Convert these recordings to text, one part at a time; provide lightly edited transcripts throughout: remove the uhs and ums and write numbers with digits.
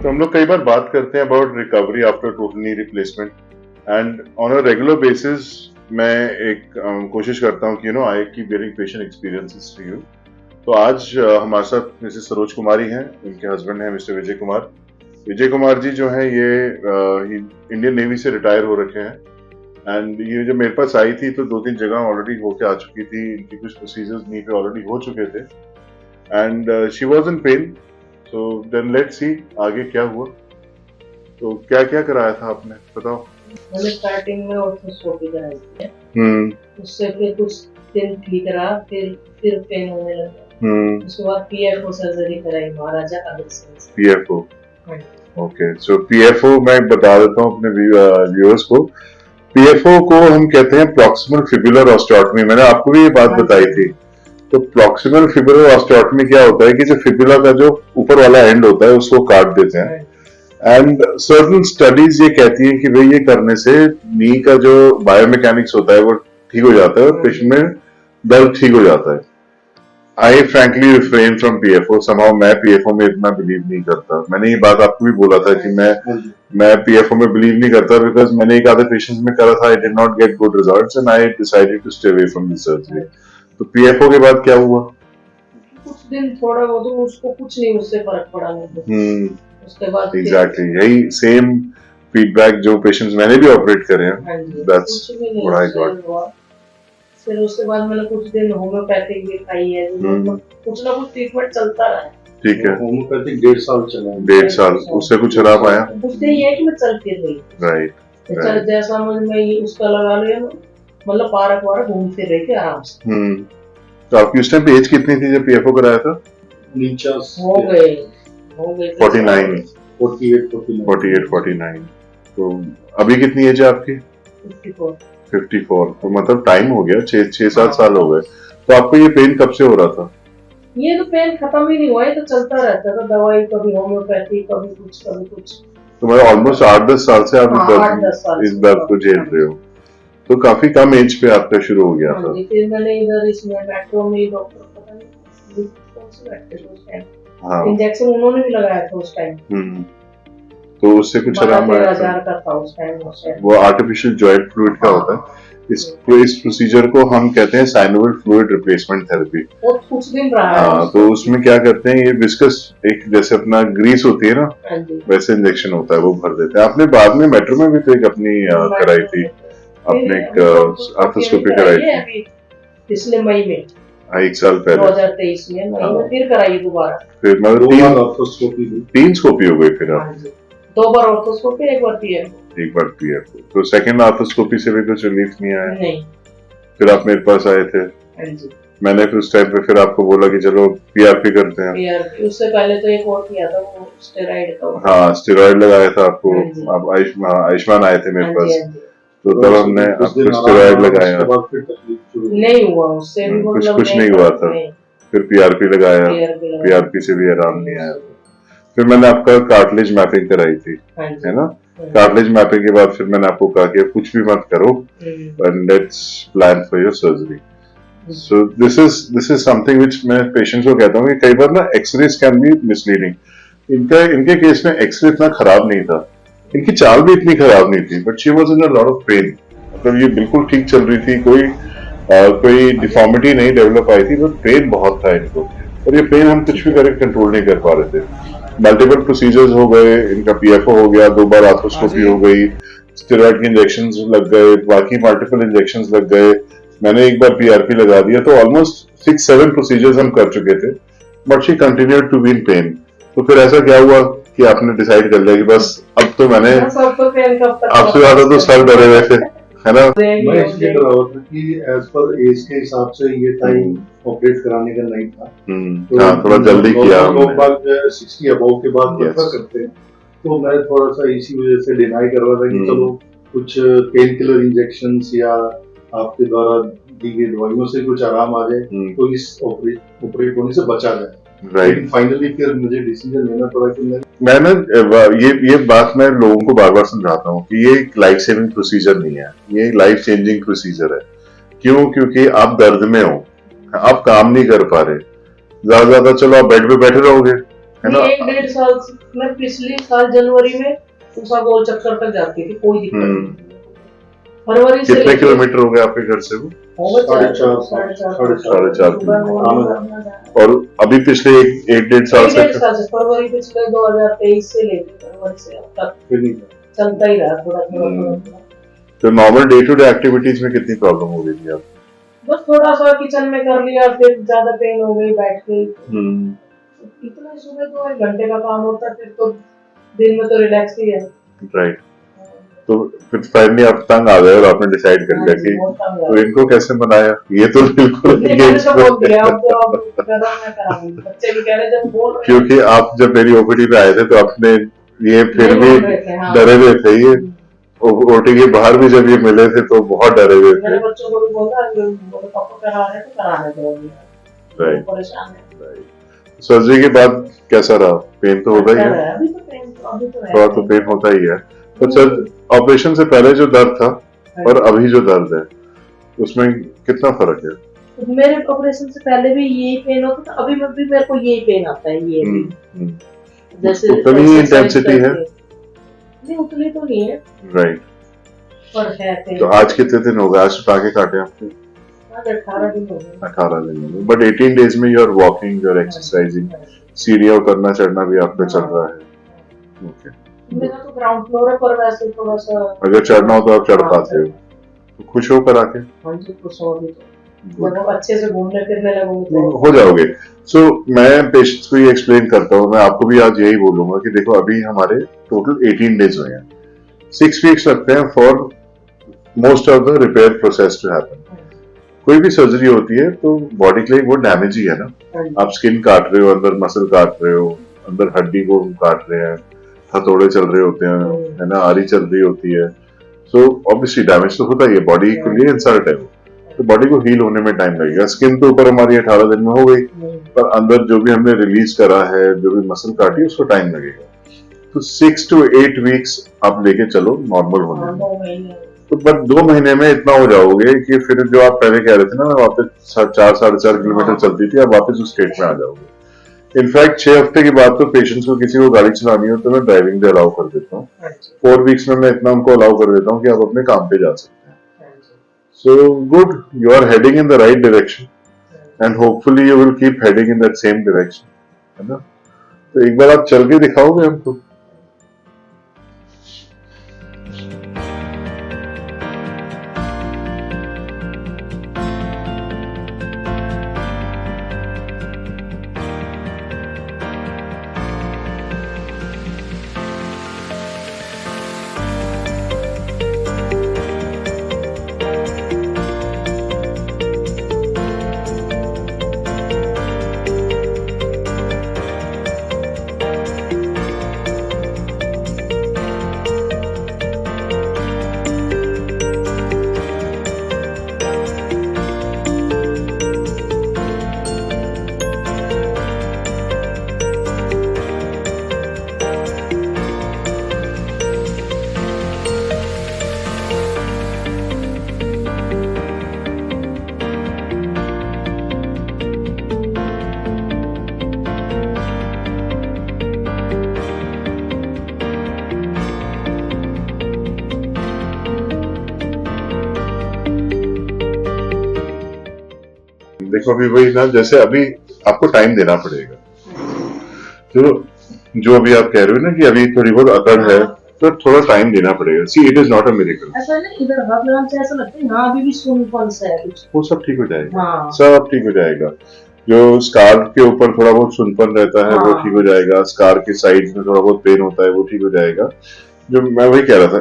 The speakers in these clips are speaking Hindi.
तो हम लोग कई बार बात करते हैं about recovery after total knee replacement and on a regular basis मैं एक कोशिश करता हूँ कि I keep getting patient experiences to you. तो आज हमारे साथ मिसेस सरोज कुमारी हैं, उनके हस्बैंड हैं मिस्टर विजय कुमार। विजय कुमार जी जो हैं ये इंडियन नेवी से रिटायर हो रखे हैं एंड ये जब मेरे पास आई थी तो 2-3 जगह ऑलरेडी होके आ चुकी थी, इनकी कुछ प्रोसीजर्स नी पे ऑलरेडी हो चुके थे and she was in pain. So then let's see आगे क्या हुआ। तो क्या क्या कराया था आपने, बताओ। मैंने स्टार्टिंग में ऑर्थोस्कोपी कराई थी, उससे फिर कुछ दिन ठीक रहा, फिर पेन होने लगा। उसके बाद पीएफओ सर्जरी कराई Maharaja Agrasen. PFO, okay. So PFO मैं बता देता हूँ अपने व्यूअर्स को। पीएफओ को हम कहते हैं प्रॉक्सिमल फिब्युलर ऑस्टियोटमी। मैंने आपको भी ये बात बताई थी। तो प्रॉक्सिमल फिब्युलर ऑस्टियोटमी क्या होता है कि जो फिब्युला का जो ऊपर वाला एंड होता है उसको काट देते हैं एंड सर्टन स्टडीज ये कहती हैं कि भाई ये करने से नी का जो बायोमैकेनिक्स होता है वो ठीक हो जाता है और पेशेंट में दर्द ठीक हो जाता है। आई frankly refrain from PFO. Somehow मैं पीएफओ में इतना बिलीव नहीं करता। मैंने ये बात आपको भी बोला था कि मैं पीएफओ में बिलीव नहीं करता बिकॉज मैंने एक आधे पेशेंट्स में करा था, I did not get good results and I decided to stay away from this surgery. तो पीएफओ के बाद क्या हुआ? कुछ दिन थोड़ा वो तो उसको कुछ नहीं, उससे फर्क पड़ा नहीं। उसके बाद एग्जैक्टली यही सेम फीडबैक जो पेशेंट्स मैंने भी ऑपरेट करे हैं, दैट्स व्हाट आई गॉट। फिर उसके बाद मैंने कुछ दिन होम्योपैथिक भी खाई है, कुछ ना कुछ ट्रीटमेंट चलता रहा। ठीक है, होम्योपैथिक 1.5 साल चला। 1.5 साल, उससे कुछ आराम आया? उससे ये है कि मैं चल फिर रही। राइट, जैसा मैं उसका लगा लिया, मतलब पार्क वार्क घूम फिर रही थी आराम से। तो आपकी उस टाइम पे एज कितनी थी जब पीएफओ कराया था? 49 हो गए 49, 49। तो अभी कितनी एज है आपकी? 54। तो मतलब टाइम हो गया, 6-7 साल हो गए। तो आपको ये पेन कब से हो रहा था? ये तो पेन खत्म ही नहीं हुआ है, तो चलता रहता था, दवाई कभी होम्योपैथी कभी कुछ। तो मतलब ऑलमोस्ट 8-10 साल से आप इस दर्द को झेल रहे हो। तो काफी कम एज पे आपका शुरू हो गया था। फिर मैंने इधर इसमें मेट्रो में डॉक्टर पता नहीं कौन से बैठे थे उस टाइम, इंजेक्शन उन्होंने भी लगाया था उस टाइम। तो उससे कुछ आराम आया था उस टाइम। वो आर्टिफिशियल जॉइंट फ्लूइड का होता है। इस प्रोसीजर को हम कहते हैं साइनोवियल फ्लूइड रिप्लेसमेंट थेरेपी। वो कुछ दिन रहा है। तो उसमें क्या करते हैं, ये विस्कस एक जैसे अपना ग्रीस होती है ना, वैसे इंजेक्शन होता है, वो भर देते हैं। आपने बाद में मेट्रो में भी तो एक अपनी कराई थी, आपने एक आर्थोस्कोपी कराई थी पिछले मई में, 1 साल पहले 2023 में मई में फिर कराई दोबारा। फिर मतलब 3 स्कोपी हो गई फिर आप? 2 बार ऑर्थोस्कोपी, 1 बार पीएफओ। तो सेकंड ऑर्थोस्कोपी से भी कुछ रिलीफ नहीं आया? नहीं। फिर आप मेरे पास आए थे, मैंने फिर उस टाइम पे फिर आपको बोला कि चलो पीआरपी करते हैं। पीआरपी उससे पहले तो एक और किया था, वो स्टेरॉइड का। हाँ, स्टेरॉइड लगाया था आपको। आप आयुष्मान आए थे मेरे पास, तो तब हमने आपको स्टेरॉइड लगाया। नहीं हुआ उससे, कुछ नहीं हुआ था। फिर पीआरपी लगाया, पीआरपी से भी आराम नहीं आया। फिर मैंने आपका कार्टिलेज मैपिंग कराई थी, है ना? कार्टिलेज मैपिंग के बाद फिर मैंने आपको कहा कि कुछ भी मत करो, and let's plan for your surgery. So this is something which मैं पेशेंट्स को कहता हूँ कि कई बार ना एक्सरेज कैन बी मिसलीडिंग। इनके केस में एक्सरे इतना खराब नहीं था, इनकी चाल भी इतनी खराब नहीं थी, but she was in a lot of pain. मतलब ये बिल्कुल ठीक चल रही थी, कोई डिफॉर्मिटी नहीं डेवलप आई थी, बट पेन बहुत था इनको। और ये पेन हम कुछ भी करके कंट्रोल नहीं कर पा रहे थे। मल्टीपल प्रोसीजर्स हो गए, इनका पीएफओ हो गया, 2 बार आर्थोस्कोपी हो गई, स्टेरॉइड के इंजेक्शंस लग गए, बाकी मल्टीपल इंजेक्शंस लग गए, मैंने एक बार पीआरपी लगा दिया। तो ऑलमोस्ट 6-7 प्रोसीजर्स हम कर चुके थे, but she continued to be in pain. तो फिर ऐसा क्या हुआ कि आपने डिसाइड कर लिया कि बस अब तो मैंने आपसे ज्यादा तो सर डरे हुए थे, है ना? मैं इसलिए डरा हुआ था कि एज पर एज के हिसाब से ये टाइम ऑपरेट कराने का नहीं था। तो हाँ, थोड़ा जल्दी किया हमने। लोग 60 अबव के बाद प्रेफर करते हैं, तो मैं थोड़ा सा इसी वजह से डिनाई कर रहा था कि चलो कुछ पेन किलर इंजेक्शंस या आपके द्वारा दी गई दवाइयों से कुछ आराम आ जाए, तो इस ऑपरेट होने से बचा जाए। राइट। फाइनली फिर मुझे डिसीजन लेना पड़ा कि मैं ना ये बात मैं लोगों को बार बार समझाता हूँ कि ये एक लाइफ सेविंग प्रोसीजर नहीं है, ये एक लाइफ चेंजिंग प्रोसीजर है। क्यों? क्योंकि आप दर्द में हो, आप काम नहीं कर पा रहे, ज्यादा चलो आप बेड पे बैठे रहोगे, है ना। 1-1.5 साल मैं पिछले साल जनवरी में उषा गोल चक्कर तक जाती थी, कोई दिक्कत नहीं। फरवरी से कितने किलोमीटर हो गए आपके घर से वो? 4.5 और अभी पिछले 1-1.5 साल से फरवरी पिछले 2023 से लेकर फरवरी से अब तक चलता ही रहा थोड़ा। तो normal day to day activities में कितनी प्रॉब्लम हो गई थी आप? बस थोड़ा सा किचन में कर लिया, फिर ज्यादा पेन हो गई बैठ के। इतना सुबह तो 1 घंटे का काम होता है, फिर तो दिन में तो रिलैक्स ही है। राइट। तो फिर फाइनली आप तंग आ गए और आपने डिसाइड कर लिया कि तो इनको कैसे बनाया, ये तो बिल्कुल क्योंकि आप जब मेरी ओपीडी पे आए थे तो आपने ये फिर भी डरे हुए थे, ये ओटी के बाहर भी जब ये मिले थे तो बहुत डरे हुए थे। बच्चों को भी बोला पापा करा रहे तो कराने दो, राइट। परेशान है। सर्जरी के बाद कैसा रहा? पेन तो होता ही है, अभी तो थोड़ा तो पेन होता ही है। तो सर ऑपरेशन से पहले जो दर्द था और अभी जो दर्द है उसमें कितना फर्क है? मेरे ऑपरेशन से पहले भी यही पेन होता था, अभी भी मेरे को यही पेन आता है, ये जैसे उतनी इंटेंसिटी है? नहीं उतनी तो नहीं है। राइट। पर है पेन। तो आज कितने दिन हो गए? आज टाके काटे आपके? 18 दिन हो गए। 18 दिन हो गए। बट 18 डेज में you are walking, you are exercising, सीढ़ियाँ उतरना चढ़ना भी आपका चल रहा है। ओके। मेरा तो ग्राउंड फ्लोर है, पर वैसे थोड़ा सा अगर चढ़ना हो तो आप चढ़ पाते हो। तो खुश हो कर आके? हाँ जी, खुश हो अभी तो जब अच्छे से घूमने फिरने लगूंगी तो हो जाओगे। सो मैं पेशेंट्स को ये एक्सप्लेन करता हूँ, मैं आपको भी आज यही बोलूंगा कि देखो अभी हमारे टोटल 18 डेज हुए हैं, 6 वीक्स लगते हैं for most of the repair process to happen. कोई भी सर्जरी होती है तो बॉडी के लिए वो डैमेज ही है ना। आप स्किन काट रहे हो, अंदर मसल काट रहे हो, अंदर हड्डी को काट रहे हैं, हथौड़े चल रहे होते हैं, है ना, आरी चल रही होती है। सो ऑब्वियसली डैमेज तो होता ही है, बॉडी के लिए इंसल्ट है वो, तो बॉडी को हील होने में टाइम लगेगा। स्किन तो ऊपर हमारी 18 दिन में हो गई, पर अंदर जो भी हमने रिलीज करा है, जो भी मसल काटी, उसको टाइम लगेगा। तो 6 to 8 वीक्स आप लेके चलो नॉर्मल होने में। तो बस 2 महीने में इतना हो जाओगे कि फिर जो आप पहले कह रहे थे ना वापस 4-4.5 किलोमीटर चलती थी, आप वापस उस स्टेट में आ जाओगे। इनफैक्ट 6 हफ्ते के बाद तो पेशेंट्स को किसी को गाड़ी चलानी हो तो मैं ड्राइविंग भी अलाउ कर देता हूँ। 4 वीक्स में मैं इतना उनको अलाउ कर देता हूँ कि आप अपने काम पे जा सकते हैं। So good, you are heading in the right direction and hopefully you will keep heading in that same direction, है ना। तो एक बार आप चल के दिखाओगे हमको? देखो अभी वही ना, जैसे अभी आपको टाइम देना पड़ेगा। जो अभी आप कह रहे हो ना कि अभी थोड़ी बहुत अकड़ है, तो थोड़ा टाइम देना पड़ेगा। See it is not a miracle. ऐसा नहीं, इधर हाथ लगाने से ऐसा लगता है हाँ अभी भी सुनपन सा है कुछ। वो सब ठीक हो जाएगा। हाँ। सब ठीक हो जाएगा। जो स्कार के ऊपर थोड़ा बहुत सुनपन रहता है वो ठीक हो जाएगा। स्कार के साइड्स में थोड़ा बहुत पेन होता है वो ठीक हो जाएगा। जो मैं वही कह रहा था,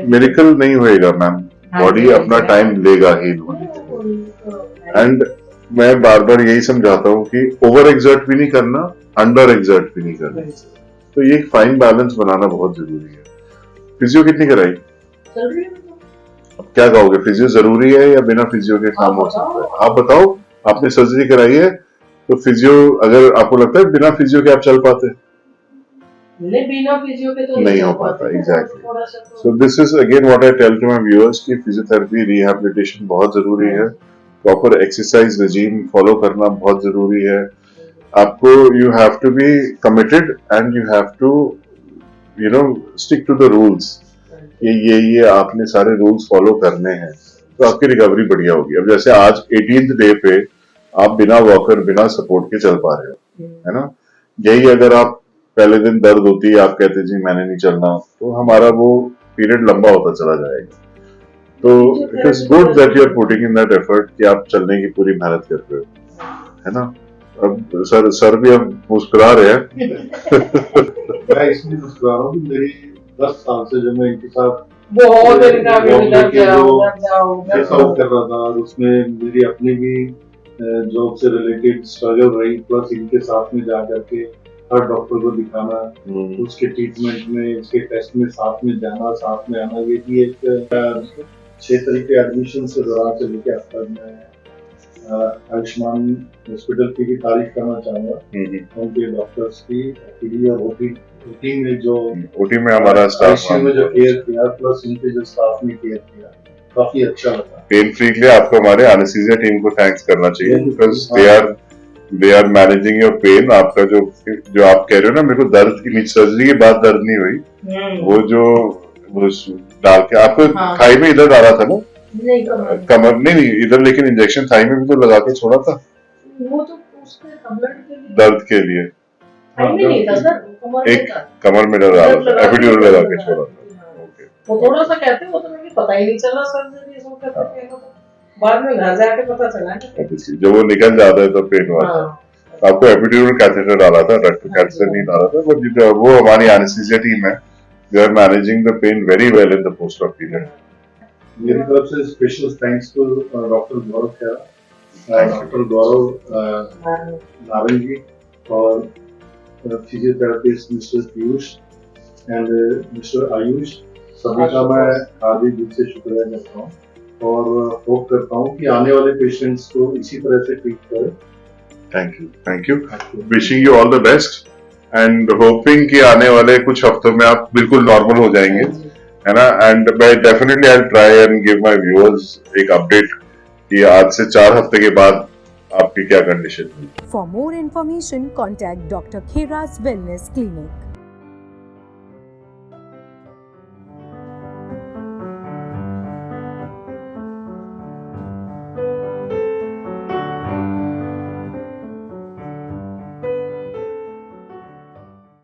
मिरेकल नहीं होएगा मैम, बॉडी अपना टाइम लेगा हील होने के लिए। एंड मैं बार बार यही समझाता हूँ कि ओवर एग्जर्ट भी नहीं करना, अंडर एग्जर्ट भी नहीं करना। तो ये एक फाइन बैलेंस बनाना बहुत जरूरी है। फिजियो कितनी कराई? अब क्या कहोगे, फिजियो जरूरी है या बिना फिजियो के काम हो सकता है? आप बताओ, आपने सर्जरी कराई है तो फिजियो, अगर आपको लगता है बिना फिजियो के आप चल पाते? बिना फिजियो के तो नहीं हो पाता। Exactly. So this is again what I tell to my viewers कि फिजियोथेरेपी रिहैबिलिटेशन बहुत जरूरी है। प्रॉपर एक्सरसाइज रेजीम फॉलो करना बहुत जरूरी है। आपको you have to be committed and you have to you know stick to the rules. ये आपने सारे रूल्स फॉलो करने हैं तो आपकी रिकवरी बढ़िया होगी। अब जैसे आज 18th डे पे आप बिना वॉकर बिना सपोर्ट के चल पा रहे हो, है ना। यही अगर आप पहले दिन दर्द होती है, आप कहते जी मैंने नहीं चलना, तो हमारा वो पीरियड लंबा होता चला जाएगा। तो it is good that you are putting in that effort कि आप चलने की पूरी मेहनत कर रहे हो, है ना। अब सर भी अब मुस्कुरा रहे हैं। मैं इसलिए मुस्कुरा रहा हूँ कि मेरी 10 साल से जो मैं इनके साथ बहुत कर रहा था, और उसमें मेरी अपनी भी जॉब से रिलेटेड स्ट्रगल रही, प्लस इनके साथ में जा करके हर डॉक्टर को दिखाना, उसके ट्रीटमेंट में, उसके टेस्ट में साथ में जाना, साथ में आना, ये भी एक 6 तरीके एडमिशन से दौरान से लेके अब तक मैं आयुष्मान हॉस्पिटल की भी तारीफ करना चाहूंगा, उनके डॉक्टर्स की ओपीडी और ओटी में जो ओटी में हमारा स्टाफ में जो केयर किया, प्लस उनके जो स्टाफ ने केयर किया, काफी अच्छा लगा। पेन फ्री के लिए आपको हमारे एनेस्थीसिया टीम को थैंक्स करना चाहिए, because they are managing your pain. आपका जो आप कह रहे हो ना, मेरे को दर्द की सर्जरी के बाद दर्द नहीं हुई, वो जो डाल के आपको थाई में इधर डाला था ना, कमर नहीं इधर, लेकिन इंजेक्शन थाई में भी तो लगा के छोड़ा था, वो तो उसके दर्द के लिए एक कमर में डाला था, एपिड्यूरल लगा के छोड़ा था। वो थोड़ा सा कहते हैं, वो तो मुझे पता ही नहीं चला सर्जरी इसको कहते हैं, बाद में घर जाके पता चला जब वो निकल जाता है तो पेन हुआ था। आपको एपिड्यूरल कैथेटर डाला था, रेक्टल कैथेटर नहीं डाला था, बट वो हमारी एनेस्थीसिया टीम है, they are managing the pain very well in the post op period. मेरी तरफ से special thanks to doctor Gaurav Khera, doctor Gaurav Narang ji, और physiotherapist mister Piyush and mister Ayush, सभी का मैं हार्दिक दिल से शुक्रिया करता हूँ, और होप करता हूँ कि आने वाले पेशेंट्स को इसी तरह से ट्रीट करें। Thank you. Wishing you all the best and hopping कि आने वाले कुछ हफ्तों में आप बिल्कुल नॉर्मल हो जाएंगे, है ना। एंड मैं definitely I try and give my viewers एक अपडेट कि आज से 4 हफ्ते के बाद आपकी क्या कंडीशन है। For more information, contact Dr. Khera's Wellness Clinic.